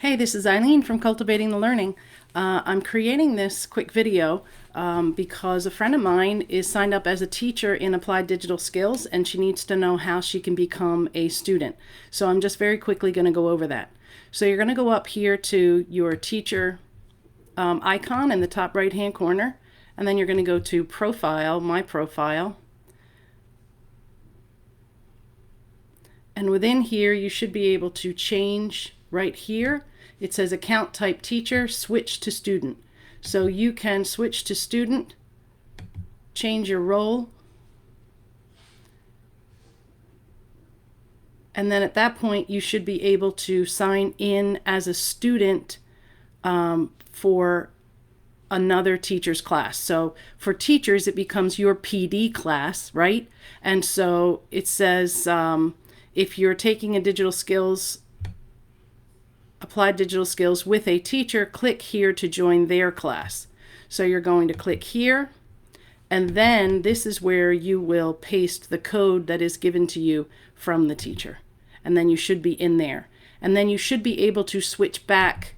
Hey, this is Eileen from Cultivating the Learning. I'm creating this quick video because a friend of mine is signed up as a teacher in Applied Digital Skills and she needs to know how she can become a student. So I'm just very quickly going to go over that. So you're going to go up here to your teacher icon in the top right hand corner, and then you're going to go to Profile, My Profile. And within here, you should be able to change right here. It says account type teacher, switch to student. So you can switch to student, change your role, and then at that point you should be able to sign in as a student for another teacher's class. So for teachers, it becomes your PD class, right? And so it says if you're taking a digital skills, applied digital skills with a teacher, click here to join their class. So you're going to click here, and then this is where you will paste the code that is given to you from the teacher. And then you should be in there. And then you should be able to switch back.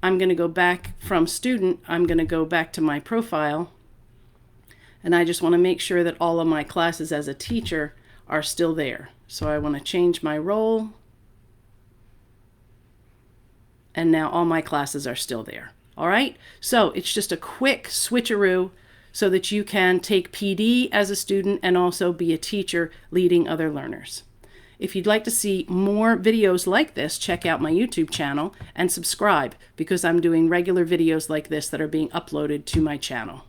I'm going to go back from student. I'm going to go back to my profile. And I just want to make sure that all of my classes as a teacher are still there. So I want to change my role. And now all my classes are still there. All right, so it's just a quick switcheroo so that you can take PD as a student and also be a teacher leading other learners. If you'd like to see more videos like this, check out my YouTube channel and subscribe, because I'm doing regular videos like this that are being uploaded to my channel.